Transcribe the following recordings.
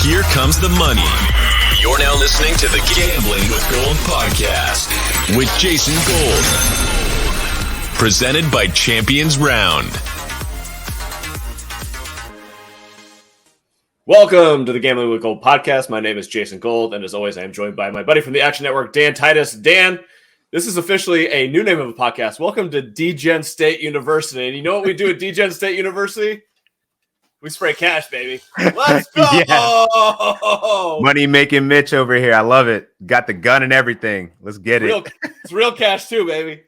Here comes the money. You're now listening to the Gambling with Gold podcast with Jason Gold. Presented by Champions Round. Welcome to the Gambling with Gold podcast. My name is Jason Gold, and as always, I am joined by my buddy from the Action Network, Dan Titus. Dan, this is officially a new name of a podcast. Welcome to DGen State University. And you know what we do at DGen State University? We spray cash, baby. Let's go! Yeah. Money making Mitch over here. I love it. Got the gun and everything. Let's get it. It's real cash too, baby.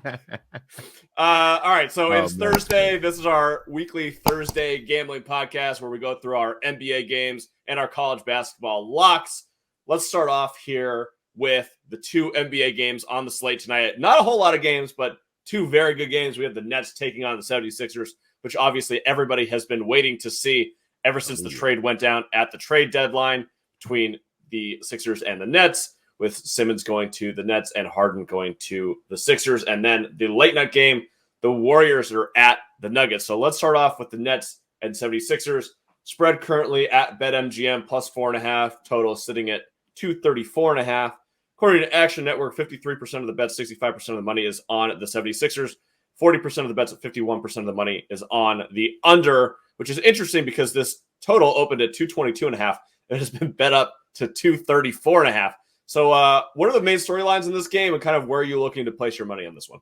All right, so it's Thursday. This is our weekly Thursday gambling podcast where we go through our NBA games and our college basketball locks. Let's start off here with the two NBA games on the slate tonight. Not a whole lot of games, but two very good games. We have the Nets taking on the 76ers, which obviously everybody has been waiting to see ever since the trade went down at the trade deadline between the Sixers and the Nets, with Simmons going to the Nets and Harden going to the Sixers. And then the late night game, the Warriors are at the Nuggets. So let's start off with the Nets and 76ers. Spread currently at BetMGM plus 4.5. Total sitting at 234.5. According to Action Network, 53% of the bets, 65% of the money is on the 76ers. 40% of the bets, 51% of the money is on the under, which is interesting because this total opened at 222.5. It has been bet up to 234.5. So what are the main storylines in this game, and kind of where are you looking to place your money on this one?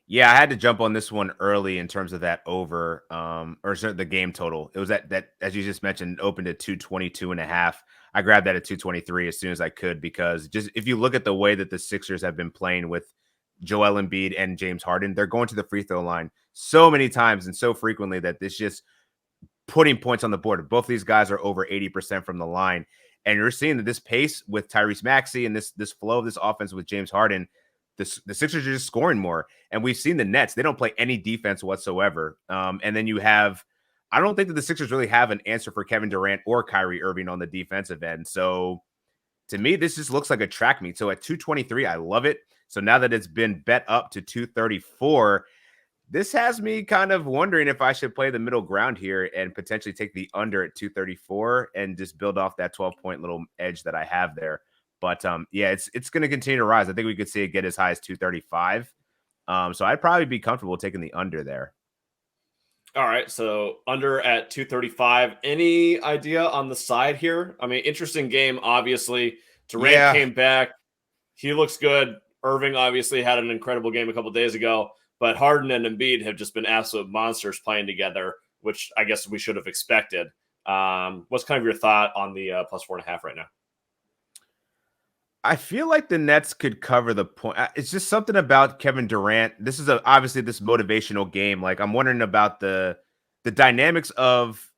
Yeah, I had to jump on this one early in terms of that over or the game total. It was that as you just mentioned, opened at 222.5. I grabbed that at 223 as soon as I could, because just if you look at the way that the Sixers have been playing with Joel Embiid and James Harden, they're going to the free throw line so many times and so frequently that it's just putting points on the board. Both these guys are over 80% from the line. And you're seeing that this pace with Tyrese Maxey and this flow of this offense with James Harden, the Sixers are just scoring more. And we've seen the Nets. They don't play any defense whatsoever. And then you have, I don't think that the Sixers really have an answer for Kevin Durant or Kyrie Irving on the defensive end. So to me, this just looks like a track meet. So at 223, I love it. So now that it's been bet up to 234, this has me kind of wondering if I should play the middle ground here and potentially take the under at 234 and just build off that 12-point little edge that I have there. But yeah, it's going to continue to rise. I think we could see it get as high as 235. So I'd probably be comfortable taking the under there. All right, so under at 235. Any idea on the side here? I mean, interesting game, obviously. Durant came back. He looks good. Irving obviously had an incredible game a couple days ago. But Harden and Embiid have just been absolute monsters playing together, which I guess we should have expected. What's kind of your thought on the plus 4.5 right now? I feel like the Nets could cover the point. It's just something about Kevin Durant. This is obviously this motivational game. Like, I'm wondering about the dynamics of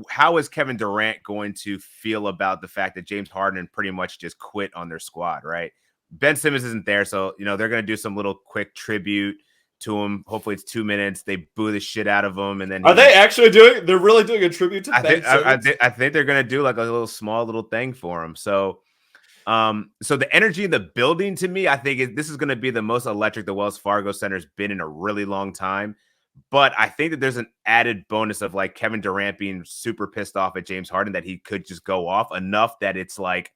how is Kevin Durant going to feel about the fact that James Harden pretty much just quit on their squad, right? Ben Simmons isn't there, so they're going to do some little quick tribute to him. Hopefully it's 2 minutes. They boo the shit out of him, and then are they actually doing? They're really doing a tribute to Ben Simmons? I think they're going to do like a small little thing for him. So, so the energy in the building, to me, I think this is going to be the most electric the Wells Fargo Center's been in a really long time. But I think that there's an added bonus of like Kevin Durant being super pissed off at James Harden that he could just go off enough that it's like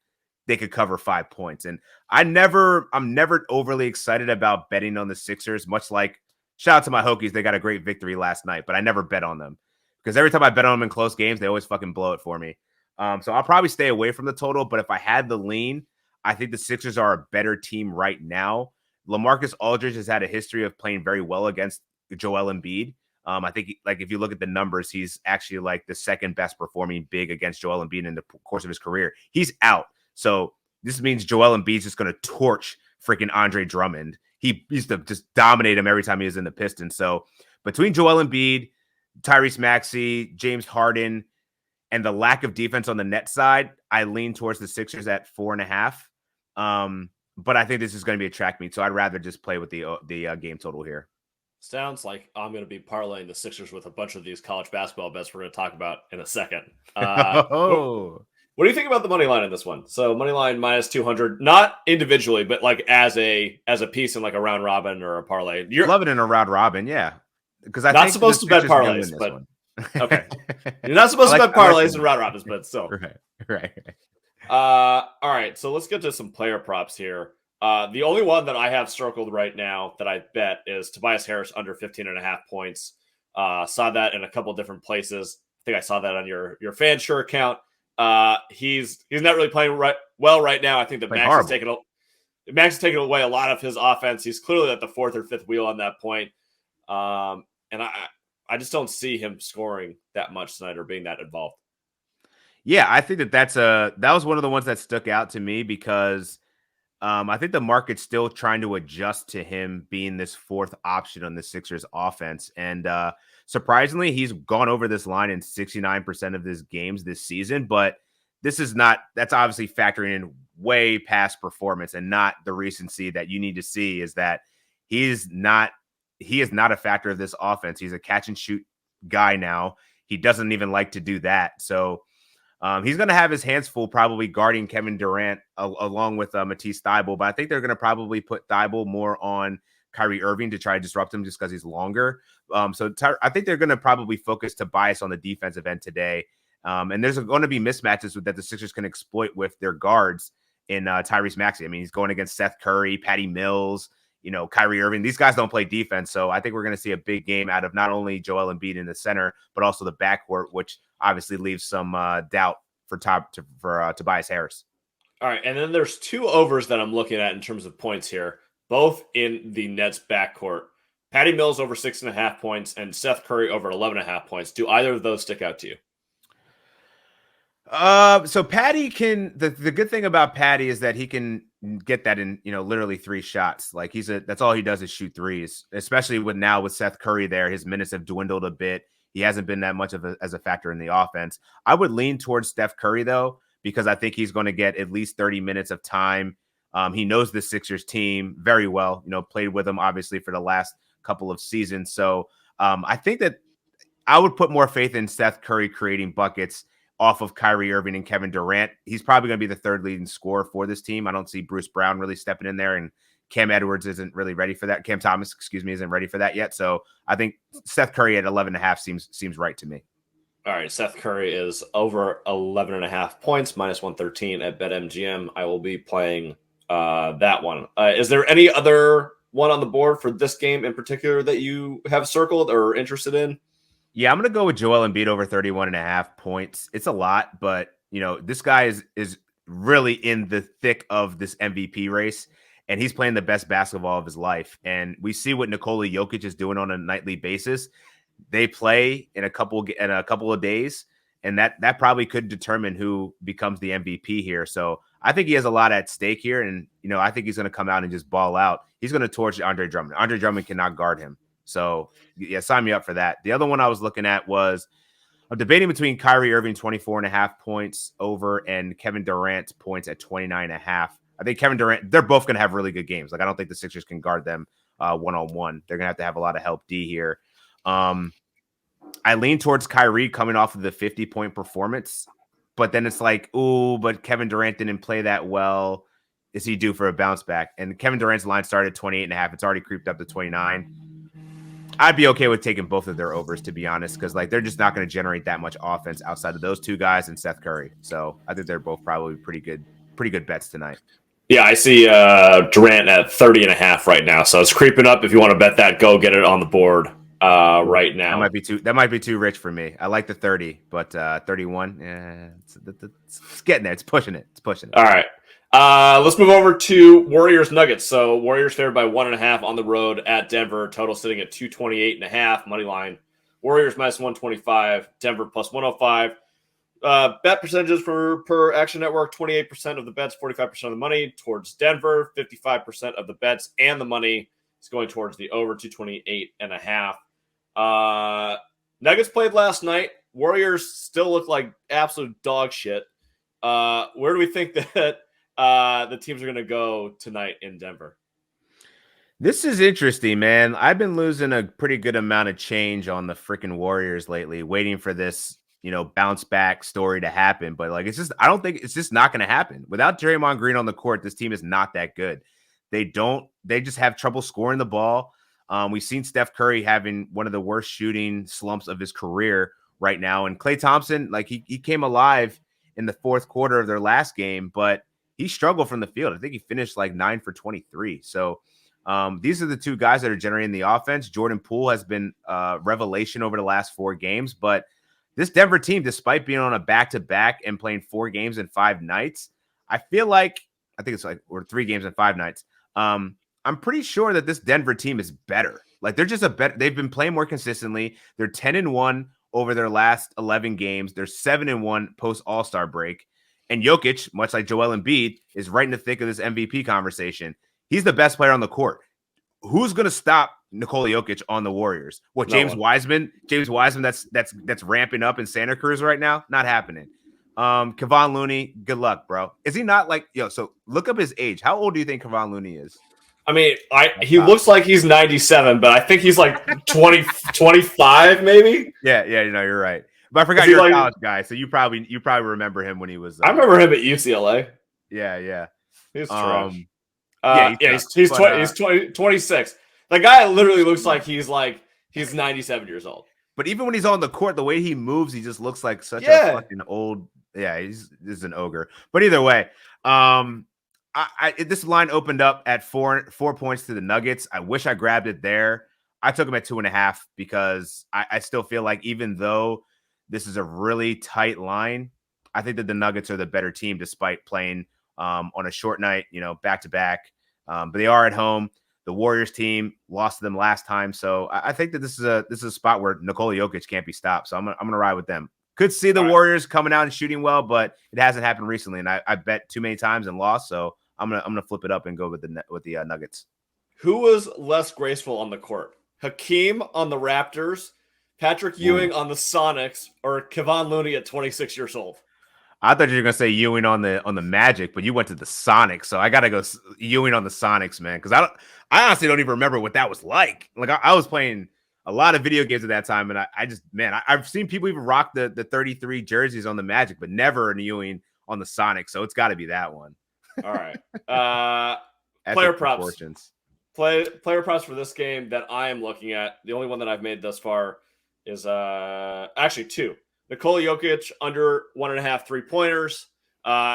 they could cover 5 points. And I'm never overly excited about betting on the Sixers, much like shout out to my Hokies. They got a great victory last night, but I never bet on them because every time I bet on them in close games, they always fucking blow it for me. So I'll probably stay away from the total, but if I had the lean, I think the Sixers are a better team right now. LaMarcus Aldridge has had a history of playing very well against Joel Embiid. I think like if you look at the numbers, he's actually like the second best performing big against Joel Embiid in the course of his career. He's out. So this means Joel Embiid's just going to torch freaking Andre Drummond. He used to just dominate him every time he was in the Pistons. So between Joel Embiid, Tyrese Maxey, James Harden, and the lack of defense on the net side, I lean towards the Sixers at 4.5. But I think this is going to be a track meet, so I'd rather just play with the game total here. Sounds like I'm going to be parlaying the Sixers with a bunch of these college basketball bets we're going to talk about in a second. What do you think about the money line in this one? So money line minus 200, not individually, but like as a piece in like a round robin or a parlay. You're loving in a round robin, yeah. Because I not supposed to bet parlays, but Okay. You're not supposed to bet parlays and round robins, but still. Right. All right. So let's get to some player props here. The only one that I have circled right now that I bet is Tobias Harris under 15.5 points. Saw that in a couple different places. I think I saw that on your FanSure account. He's not really playing well right now. I think that Max is taking away a lot of his offense. He's clearly at the fourth or fifth wheel on that point. And I just don't see him scoring that much tonight or being that involved. Yeah, I think that was one of the ones that stuck out to me because I think the market's still trying to adjust to him being this fourth option on the Sixers offense. And surprisingly, he's gone over this line in 69% of his games this season. But that's obviously factoring in way past performance and not the recency that you need to see is that he is not a factor of this offense. He's a catch and shoot guy now. He doesn't even like to do that. So he's going to have his hands full probably guarding Kevin Durant along with Matisse Thybulle, but I think they're going to probably put Thybulle more on Kyrie Irving to try to disrupt him just because he's longer. I think they're going to probably focus Tobias on the defensive end today. And there's going to be mismatches that the Sixers can exploit with their guards in Tyrese Maxey. I mean, he's going against Seth Curry, Patty Mills, Kyrie Irving. These guys don't play defense. So I think we're going to see a big game out of not only Joel Embiid in the center, but also the backcourt, which obviously leaves some doubt for Tobias Harris. All right. And then there's two overs that I'm looking at in terms of points here, both in the Nets backcourt. Patty Mills over 6.5 points and Seth Curry over 11.5 points. Do either of those stick out to you? So Patty can, the good thing about Patty is that he can get that in, literally 3 shots. Like that's all he does is shoot threes, especially with Seth Curry there. His minutes have dwindled a bit. He hasn't been that much as a factor in the offense. I would lean towards Steph Curry though, because I think he's going to get at least 30 minutes of time. He knows the Sixers team very well, played with them obviously for the last couple of seasons. So I think that I would put more faith in Steph Curry creating buckets off of Kyrie Irving and Kevin Durant. He's probably going to be the third leading scorer for this team. I don't see Bruce Brown really stepping in there, and Cam Edwards isn't really ready for that. Cam Thomas, isn't ready for that yet. So I think Seth Curry at 11.5 seems right to me. All right. Seth Curry is over 11.5 points, minus 113 at BetMGM. I will be playing that one. Is there any other one on the board for this game in particular that you have circled or interested in? Yeah, I'm going to go with Joel Embiid over 31.5 points. It's a lot, but this guy is really in the thick of this MVP race, and he's playing the best basketball of his life. And we see what Nikola Jokic is doing on a nightly basis. They play in a couple of days, and that probably could determine who becomes the MVP here. So I think he has a lot at stake here, and I think he's going to come out and just ball out. He's going to torch Andre Drummond. Andre Drummond cannot guard him. So, yeah, sign me up for that. The other one I was looking at was I'm debating between Kyrie Irving 24.5 points over and Kevin Durant points at 29.5. I think Kevin Durant, they're both going to have really good games. Like, I don't think the Sixers can guard them one-on-one. They're going to have a lot of help D here. I lean towards Kyrie coming off of the 50-point performance, but then it's like, ooh, but Kevin Durant didn't play that well. Is he due for a bounce back? And Kevin Durant's line started at 28.5. It's already creeped up to 29. I'd be okay with taking both of their overs, to be honest, because they're just not going to generate that much offense outside of those two guys and Seth Curry. So I think they're both probably pretty good bets tonight. Yeah, I see Durant at 30.5 right now. So it's creeping up. If you want to bet that, go get it on the board right now. That might be too rich for me. I like the 30, but 31, it's getting there. It's pushing it. All right. Let's move over to Warriors Nuggets. So Warriors favored by 1.5 on the road at Denver. Total sitting at 228.5 money line. Warriors minus 125. Denver plus 105. Bet percentages per Action Network: 28% of the bets, 45% of the money towards Denver. 55% of the bets and the money is going towards the over 228.5. Nuggets played last night. Warriors still look like absolute dog shit. Where do we think that the teams are going to go tonight in Denver? This is interesting, man. I've been losing a pretty good amount of change on the freaking Warriors lately, waiting for this, bounce back story to happen. But I don't think it's just not going to happen. Without Draymond Green on the court, this team is not that good. They just have trouble scoring the ball. We've seen Steph Curry having one of the worst shooting slumps of his career right now. And Klay Thompson, like he came alive in the fourth quarter of their last game, but he struggled from the field. I think he finished like 9 for 23. So these are the two guys that are generating the offense. Jordan Poole has been revelation over the last 4 games, but this Denver team, despite being on a back-to-back and playing 4 games in 5 nights, I think it's like, or 3 games in 5 nights. I'm pretty sure that this Denver team is better. Like they're just they've been playing more consistently. They're 10-1 over their last 11 games. They're 7-1 post All-Star break. And Jokic, much like Joel Embiid, is right in the thick of this MVP conversation. He's the best player on the court. Who's going to stop Nikola Jokic on the Warriors? What, James Wiseman? James Wiseman that's ramping up in Santa Cruz right now? Not happening. Kevon Looney, good luck, bro. Is he not like, so look up his age. How old do you think Kevon Looney is? I mean, he looks like he's 97, but I think he's like 20, 25 maybe. Yeah, you're right. But I forgot you're a college guy, so you probably remember him when he was. I remember him at UCLA. Yeah. He's trash. He's 26. The guy literally looks like he's 97 years old. But even when he's on the court, the way he moves, he just looks like such a fucking old. Yeah, he's an ogre. But either way, this line opened up at 4 points to the Nuggets. I wish I grabbed it there. I took him at 2.5 because I still feel like even though this is a really tight line, I think that the Nuggets are the better team despite playing on a short night, back to back. But they are at home. The Warriors team lost to them last time, so I think that this is a spot where Nikola Jokic can't be stopped. So I'm gonna ride with them. Could see the Warriors coming out and shooting well, but it hasn't happened recently, and I bet too many times and lost. So I'm gonna flip it up and go with the Nuggets. Who was less graceful on the court? Hakeem on the Raptors, Patrick Ewing on the Sonics, or Kevon Looney at 26 years old? I thought you were gonna say Ewing on the Magic, but you went to the Sonics, so I gotta go Ewing on the Sonics, man. Because I honestly don't even remember what that was like. Like I was playing a lot of video games at that time, and I've seen people even rock the 33 jerseys on the Magic, but never an Ewing on the Sonics. So it's got to be that one. All right. Player props. Player props for this game that I am looking at. The only one that I've made thus far is actually 2. Nikola Jokic under 1.5 3-pointers.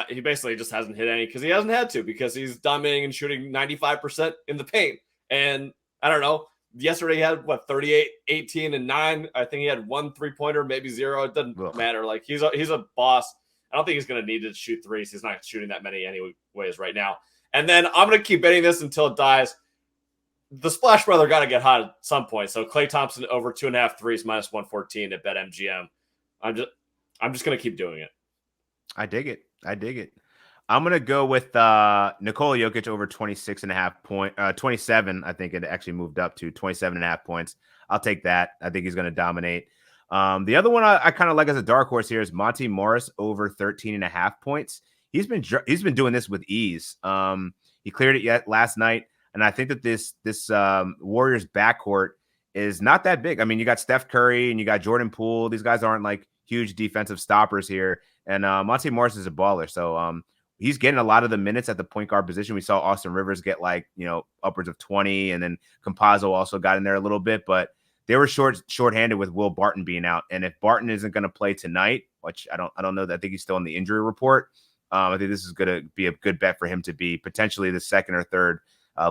He basically just hasn't hit any because he hasn't had to, because he's dominating and shooting 95% in the paint. And I don't know. Yesterday he had 38, 18, and 9. I think he had 1 3-pointer, maybe 0. It doesn't matter. Like he's a boss. I don't think he's going to need to shoot threes. He's not shooting that many anyways right now. And then I'm going to keep betting this until it dies. The Splash Brother got to get hot at some point. So Klay Thompson over 2.5 threes minus 114 at BetMGM. I'm just going to keep doing it. I dig it. I'm going to go with Nikola Jokic over 27. I think it actually moved up to 27.5 points. I'll take that. I think he's going to dominate. The other one I kind of like as a dark horse here is Monty Morris over 13.5 points. He's been doing this with ease. He cleared it last night, and I think that this Warriors backcourt is not that big. I mean, you got Steph Curry and you got Jordan Poole. These guys aren't like huge defensive stoppers here, and Monty Morris is a baller. So he's getting a lot of the minutes at the point guard position. We saw Austin Rivers get upwards of 20, and then Campazzo also got in there a little bit, but they were shorthanded with Will Barton being out. And if Barton isn't going to play tonight, which I don't know, I think he's still on the injury report. I think this is going to be a good bet for him to be potentially the second or third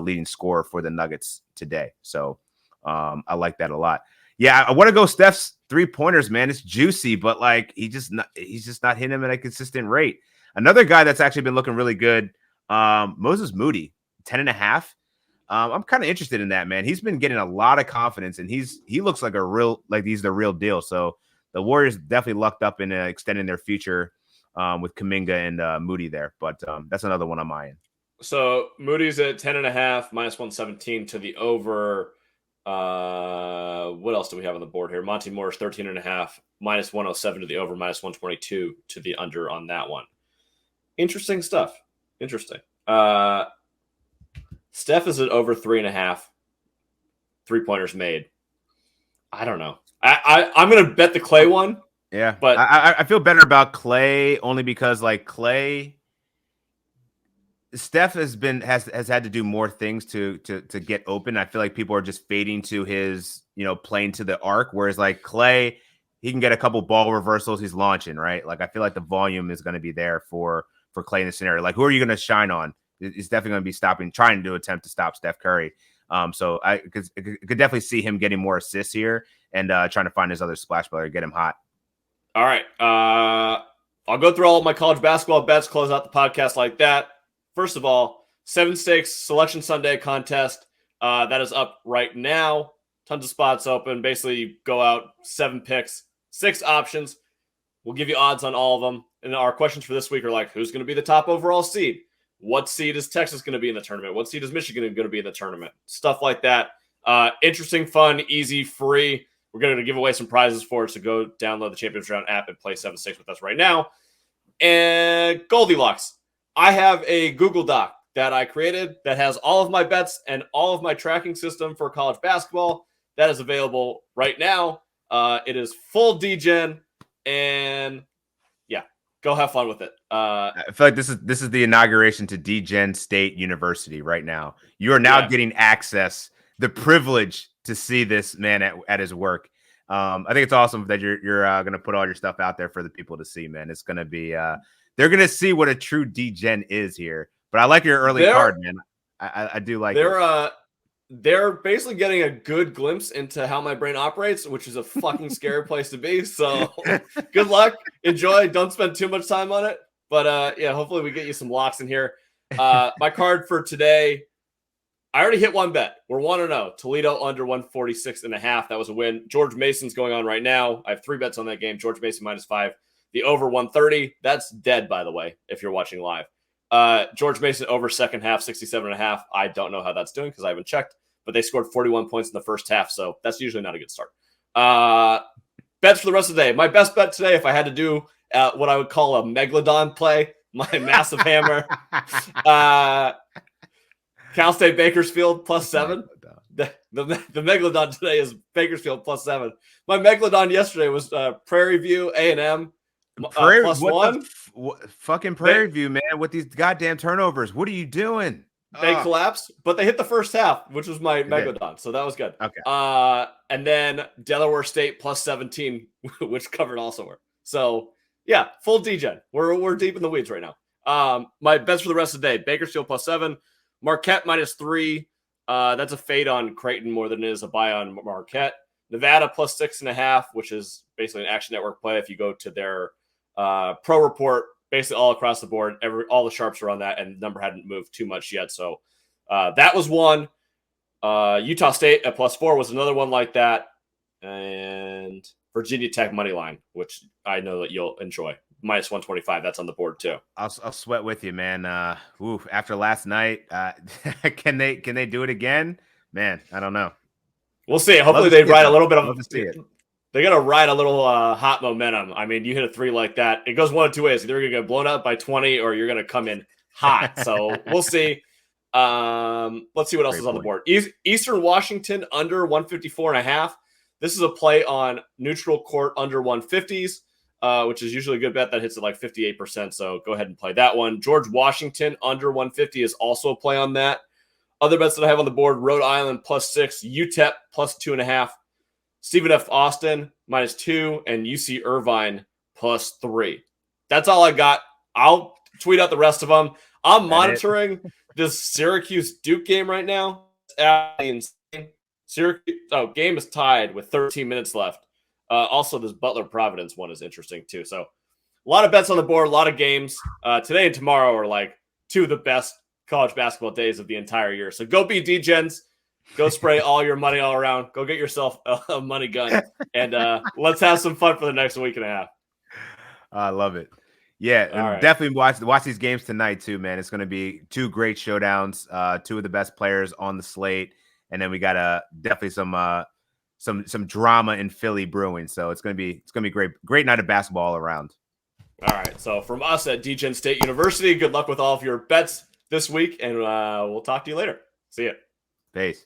leading scorer for the Nuggets today. So I like that a lot. Yeah, I want to go Steph's 3-pointers, man. It's juicy, but he's just not hitting them at a consistent rate. Another guy that's actually been looking really good, Moses Moody, 10.5. I'm kind of interested in that, man. He's been getting a lot of confidence, and he looks like he's the real deal. So the Warriors definitely lucked up in extending their future with Kuminga and Moody there. But that's another one on my end. So Moody's at 10.5, minus 117 to the over. What else do we have on the board here? Monty Morris, 13.5, minus 107 to the over, minus 122 to the under on that one. Interesting stuff. Interesting. Steph is at over 3.5 3-pointers made. I don't know. I'm going to bet the Klay one. Yeah, but I feel better about Klay only because Steph has had to do more things to get open. I feel like people are just fading to his playing to the arc, whereas Klay he can get a couple ball reversals. He's launching, right? Like, I feel like the volume is going to be there for Clay in this scenario. Like, who are you going to shine on? It's definitely going to be trying to attempt to stop Steph Curry. So I could definitely see him getting more assists here and trying to find his other splash player, get him hot. All right. I'll go through all of my college basketball bets, close out the podcast like that. First of all, 7-6 Selection Sunday contest. That is up right now. Tons of spots open. Basically, you go out 7 picks, 6 options. We'll give you odds on all of them. And our questions for this week are like, who's going to be the top overall seed? What seed is Texas going to be in the tournament? What seed is Michigan going to be in the tournament? Stuff like that. Interesting, fun, easy, free. We're going to give away some prizes for it, so go download the Champions Round app and play 7-6 with us right now. And Goldilocks. I have a Google Doc that I created that has all of my bets and all of my tracking system for college basketball. That is available right now. It is full DGen, and yeah, go have fun with it. I feel like this is the inauguration to DGen State University right now. You are now getting access, the privilege to see this man at his work. I think it's awesome that you're going to put all your stuff out there for the people to see, man. It's going to be they're going to see what a true DGen is here. But I like your early card, man. I do like it. They're basically getting a good glimpse into how my brain operates, which is a fucking scary place to be. So good luck. Enjoy. Don't spend too much time on it. But yeah, hopefully we get you some locks in here. My card for today, I already hit one bet. We're 1-0. Toledo under 146.5. That was a win. George Mason's going on right now. I have 3 bets on that game. George Mason -5. The over 130. That's dead, by the way, if you're watching live. George Mason over second half, 67.5. I don't know how that's doing because I haven't checked, but they scored 41 points in the first half, so that's usually not a good start. Bets for the rest of the day. My best bet today, if I had to do what I would call a megalodon play, my massive hammer. Cal State Bakersfield +7. The megalodon today is Bakersfield +7. My megalodon yesterday was Prairie View A&M. +1. Fucking Prairie View, man, with these goddamn turnovers. What are you doing? They collapsed, but they hit the first half, which was my megalodon, so that was good. Okay. And then Delaware State +17, which covered also. So yeah, full DGen. We're deep in the weeds right now. My bets for the rest of the day: Bakersfield +7, Marquette -3. That's a fade on Creighton more than it is a buy on Marquette. Nevada +6.5, which is basically an Action Network play. If you go to their pro report, basically all across the board, all the sharps are on that, and the number hadn't moved too much yet. So that was one. Utah State at +4 was another one like that, and Virginia Tech money line, which I know that you'll enjoy, -125. That's on the board too. I'll sweat with you, man. After last night, can they do it again, man? I don't know. We'll see. Hopefully they ride a little bit of. They're going to ride a little hot momentum. I mean, you hit a 3 like that. It goes one of 2 ways. Either you're going to get blown up by 20 or you're going to come in hot. So we'll see. Let's see what else is on the board. Eastern Washington under 154.5. This is a play on neutral court under 150s, which is usually a good bet that hits at like 58%. So go ahead and play that one. George Washington under 150 is also a play on that. Other bets that I have on the board: Rhode Island +6, UTEP +2.5. Stephen F. Austin -2, and UC Irvine +3. That's all I got. I'll tweet out the rest of them. I'm monitoring this Syracuse Duke game right now. It's insane. Syracuse game is tied with 13 minutes left. Also, this Butler Providence one is interesting too. So a lot of bets on the board, a lot of games. Today and tomorrow are like 2 of the best college basketball days of the entire year. So go be DGens. Go spray all your money all around. Go get yourself a money gun. And let's have some fun for the next week and a half. I love it. Yeah, definitely watch these games tonight too, man. It's going to be 2 great showdowns, 2 of the best players on the slate. And then we got definitely some drama in Philly brewing. So it's going to be great night of basketball all around. All right. So from us at DGen State University, good luck with all of your bets this week. And we'll talk to you later. See ya. Peace.